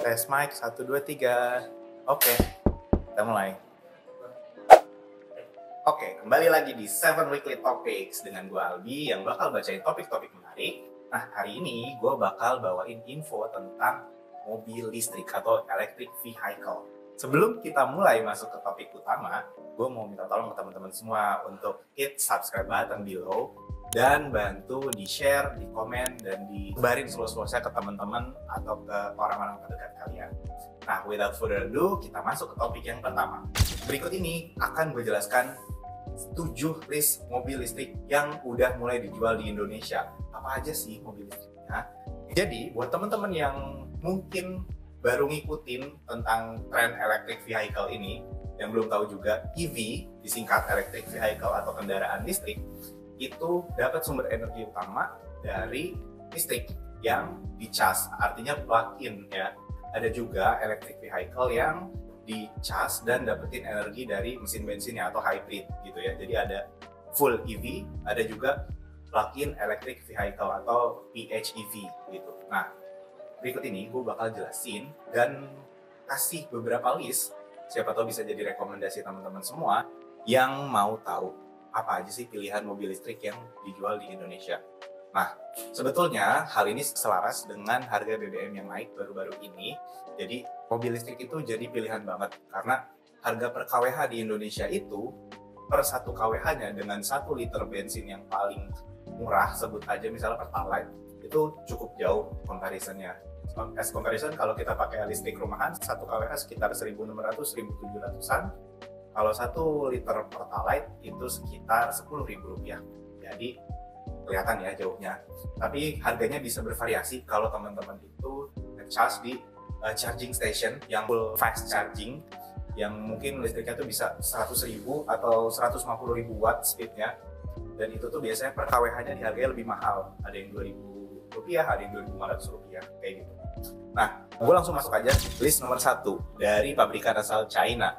Tes mic 1 2 3. Oke, kita mulai. Oke, kembali lagi di 7 Weekly Topics dengan gue Albi yang bakal bacain topik-topik menarik. Nah, hari ini gue bakal bawain info tentang mobil listrik atau electric vehicle. Sebelum kita mulai masuk ke topik utama, gue mau minta tolong ke teman-teman semua untuk hit subscribe button below dan bantu di-share, di-komen, dan disebarin seluas-luasnya ke teman-teman atau ke orang-orang terdekat kalian. Nah, without further ado, kita masuk ke topik yang pertama. Berikut ini akan gue jelaskan 7 list mobil listrik yang udah mulai dijual di Indonesia. Apa aja sih mobil listriknya? Jadi, buat teman-teman yang mungkin baru ngikutin tentang tren electric vehicle ini, yang belum tahu juga, EV disingkat electric vehicle atau kendaraan listrik, itu dapat sumber energi utama dari listrik yang dicas, artinya plug-in ya. Ada juga electric vehicle yang dicas dan dapetin energi dari mesin bensinnya atau hybrid gitu ya. Jadi ada full EV, ada juga plug-in electric vehicle atau PHEV gitu. Nah, berikut ini gue bakal jelasin dan kasih beberapa list, siapa tahu bisa jadi rekomendasi teman-teman semua yang mau tahu apa aja sih pilihan mobil listrik yang dijual di Indonesia. Nah, sebetulnya hal ini selaras dengan harga BBM yang naik baru-baru ini. Jadi mobil listrik itu jadi pilihan banget karena harga per kWh di Indonesia itu per 1 kWh-nya dengan 1 liter bensin yang paling murah, sebut aja misalnya Pertalite, itu cukup jauh comparisonnya. As comparison, kalau kita pakai listrik rumahan 1 kWh sekitar 1.600-1.700-an. Kalau 1 liter Pertalite itu sekitar Rp10.000. Jadi kelihatan ya jauhnya. Tapi harganya bisa bervariasi kalau teman-teman itu charge di charging station yang full fast charging, yang mungkin listriknya tuh bisa 100.000 atau 150.000 watt speednya. Dan itu tuh biasanya per kWh-nya dihargai lebih mahal. Ada yang Rp2.000, ada yang Rp2.500, kayak gitu. Nah, gue langsung masuk aja list nomor 1 dari pabrikan asal China,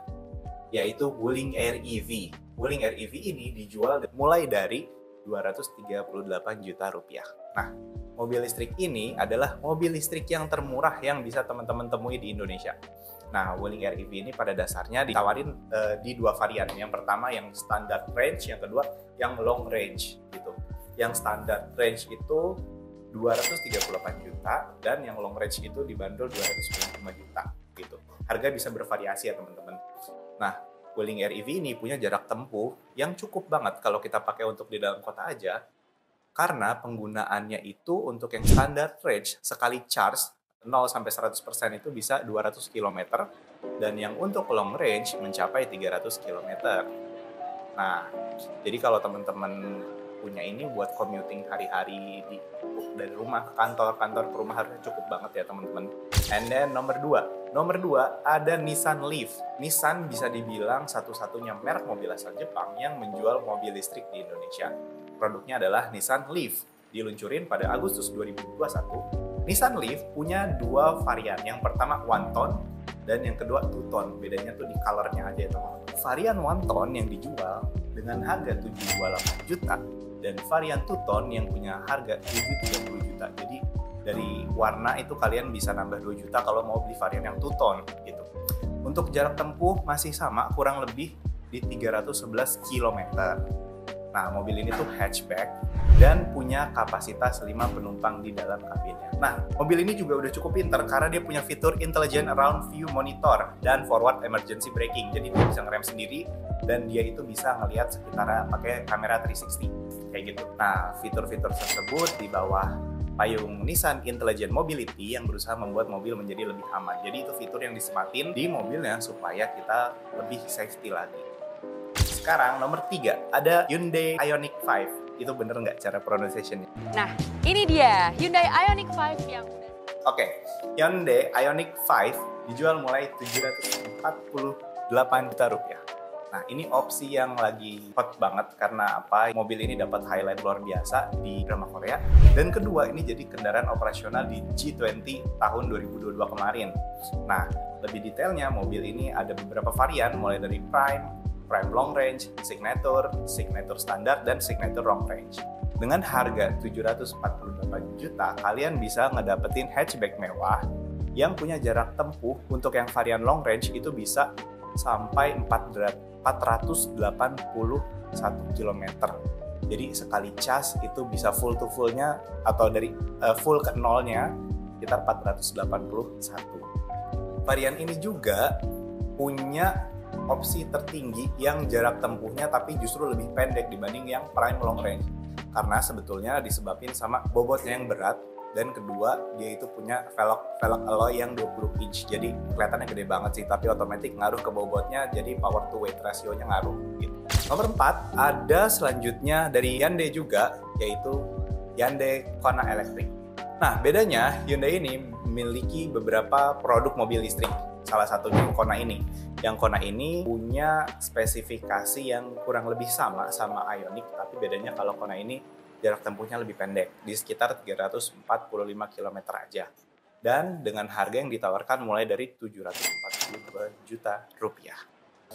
yaitu Wuling Air EV. Wuling Air EV ini dijual mulai dari Rp238 juta. Nah, mobil listrik ini adalah mobil listrik yang termurah yang bisa teman-teman temui di Indonesia. Nah, Wuling Air EV ini pada dasarnya ditawarin di 2 varian. Yang pertama yang standard range, yang kedua yang long range gitu. Yang standard range itu 238 juta dan yang long range itu dibanderol 295 juta gitu. Harga bisa bervariasi ya teman-teman. Nah, Wuling Air EV ini punya jarak tempuh yang cukup banget kalau kita pakai untuk di dalam kota aja, karena penggunaannya itu untuk yang standard range sekali charge 0-100% itu bisa 200 km dan yang untuk long range mencapai 300 km. Nah, jadi kalau teman-teman punya ini buat commuting hari-hari dari rumah ke kantor, kantor ke rumah, harusnya cukup banget ya teman-teman. And then nomor 2 ada Nissan Leaf. Nissan bisa dibilang satu-satunya merek mobil asal Jepang yang menjual mobil listrik di Indonesia. Produknya adalah Nissan Leaf. Diluncurin pada Agustus 2021. Nissan Leaf punya 2 varian. Yang pertama 1 ton dan yang kedua 2 ton. Bedanya tuh di colornya aja ya teman-teman. Varian 1 ton yang dijual dengan harga 728 juta dan varian 2 ton yang punya harga 730 juta. Jadi dari warna itu kalian bisa nambah 2 juta kalau mau beli varian yang 2 ton gitu. Untuk jarak tempuh masih sama, kurang lebih di 311 km. Nah, mobil ini tuh hatchback dan punya kapasitas 5 penumpang di dalam kabinnya. Nah, mobil ini juga udah cukup pinter karena dia punya fitur Intelligent Around View Monitor dan Forward Emergency Braking. Jadi dia bisa ngerem sendiri dan dia itu bisa ngelihat sekitarnya pakai kamera 360 kayak gitu. Nah, fitur-fitur tersebut di bawah payung Nissan Intelligent Mobility yang berusaha membuat mobil menjadi lebih aman. Jadi itu fitur yang disematin di mobilnya supaya kita lebih safety lagi. Sekarang nomor 3 ada Hyundai Ioniq 5. Itu bener nggak cara pronunciation-nya? Nah, ini dia Hyundai Ioniq 5 yang udah... Oke, Hyundai Ioniq 5 dijual mulai Rp748 juta. Nah, ini opsi yang lagi hot banget karena apa? Mobil ini dapat highlight luar biasa di drama Korea. Dan kedua, ini jadi kendaraan operasional di G20 tahun 2022 kemarin. Nah, lebih detailnya mobil ini ada beberapa varian mulai dari Prime Long Range, Signature Standard, dan Signature Long Range. Dengan harga 748 juta, kalian bisa ngedapetin hatchback mewah yang punya jarak tempuh untuk yang varian long range itu bisa sampai 481 km. Jadi sekali cas itu bisa full to fullnya atau dari full ke nolnya sekitar 481. Varian ini juga punya opsi tertinggi yang jarak tempuhnya tapi justru lebih pendek dibanding yang prime long range. Karena sebetulnya disebabkan sama bobotnya yang berat, dan kedua dia itu punya velg alloy yang 20 inch. Jadi kelihatannya gede banget sih, tapi otomatis ngaruh ke bobotnya, jadi power to weight ratio-nya ngaruh gitu. Nomor 4 ada selanjutnya dari Hyundai juga, yaitu Hyundai Kona Electric. Nah, bedanya Hyundai ini memiliki beberapa produk mobil listrik. Salah satunya Kona ini. Yang Kona ini punya spesifikasi yang kurang lebih sama Ioniq, tapi bedanya kalau Kona ini jarak tempuhnya lebih pendek, di sekitar 345 km aja. Dan dengan harga yang ditawarkan mulai dari 742 juta rupiah.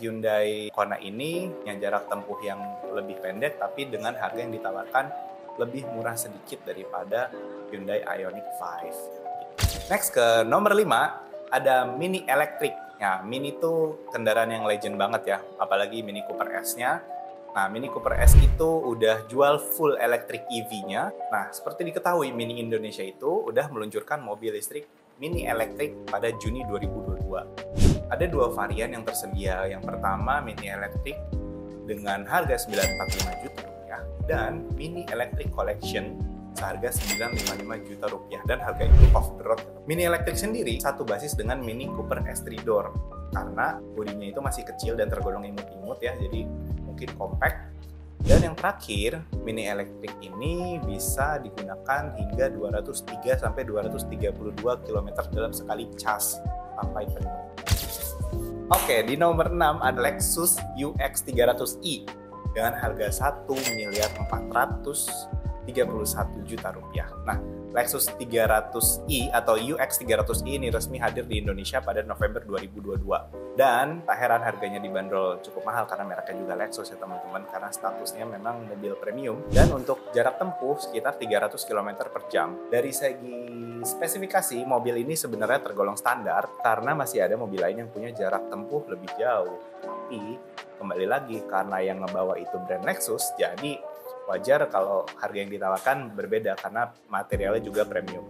Hyundai Kona ini yang jarak tempuh yang lebih pendek, tapi dengan harga yang ditawarkan lebih murah sedikit daripada Hyundai Ioniq 5. Next ke nomor 5, ada Mini Electric. Nah, Mini itu kendaraan yang legend banget ya, apalagi Mini Cooper S-nya. Nah, Mini Cooper S itu udah jual full electric EV-nya. Nah, seperti diketahui, Mini Indonesia itu udah meluncurkan mobil listrik Mini Electric pada Juni 2022. Ada dua varian yang tersedia. Yang pertama, Mini Electric dengan harga 945 juta rupiah, dan Mini Electric Collection seharga 955 juta rupiah, dan harga itu off the road. Mini Electric sendiri satu basis dengan Mini Cooper S3 Door karena bodinya itu masih kecil dan tergolong imut-imut ya, jadi mungkin compact. Dan yang terakhir, Mini Electric ini bisa digunakan hingga 203 sampai 232 km dalam sekali cas sampai penuh. Oke, di nomor 6 ada Lexus UX 300i dengan harga 1.431 juta rupiah. Nah, Lexus 300i atau UX 300i ini resmi hadir di Indonesia pada November 2022. Dan tak heran harganya dibanderol cukup mahal karena mereknya juga Lexus ya teman-teman, karena statusnya memang mobil premium. Dan untuk jarak tempuh sekitar 300 km per jam. Dari segi spesifikasi, mobil ini sebenarnya tergolong standar karena masih ada mobil lain yang punya jarak tempuh lebih jauh. Tapi kembali lagi, karena yang ngebawa itu brand Lexus, jadi wajar kalau harga yang ditawarkan berbeda karena materialnya juga premium.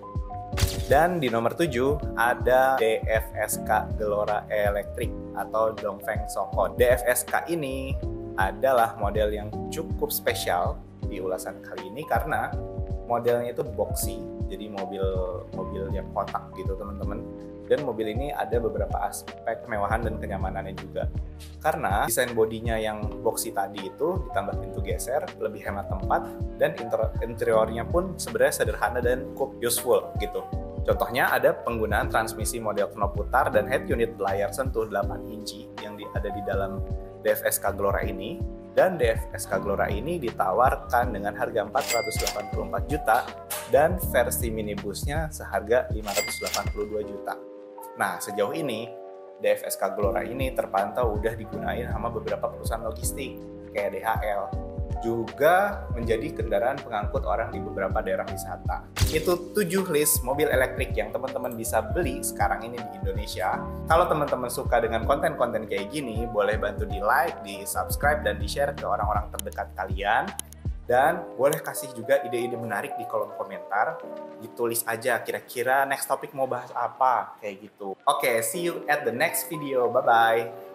Dan di nomor 7 ada DFSK Glora Electric atau Dongfeng Sokon. DFSK ini adalah model yang cukup spesial di ulasan kali ini karena modelnya itu boxy, jadi mobilnya kotak gitu teman-teman. Dan mobil ini ada beberapa aspek kemewahan dan kenyamanannya juga. Karena desain bodinya yang boxy tadi itu ditambah pintu geser, lebih hemat tempat, dan interiornya pun sebenarnya sederhana dan cukup useful gitu. Contohnya ada penggunaan transmisi model knop putar dan head unit layar sentuh 8 inci yang ada di dalam DFSK Glora ini. Dan DFSK Glora ini ditawarkan dengan harga 484 juta dan versi minibusnya seharga 582 juta. Nah, sejauh ini DFSK Glora ini terpantau udah digunain sama beberapa perusahaan logistik kayak DHL, juga menjadi kendaraan pengangkut orang di beberapa daerah wisata. Itu 7 list mobil elektrik yang teman-teman bisa beli sekarang ini di Indonesia. Kalau teman-teman suka dengan konten-konten kayak gini, boleh bantu di like, di subscribe, dan di share ke orang-orang terdekat kalian. Dan boleh kasih juga ide-ide menarik di kolom komentar. Ditulis aja kira-kira next topik mau bahas apa, kayak gitu. Oke, see you at the next video. Bye-bye.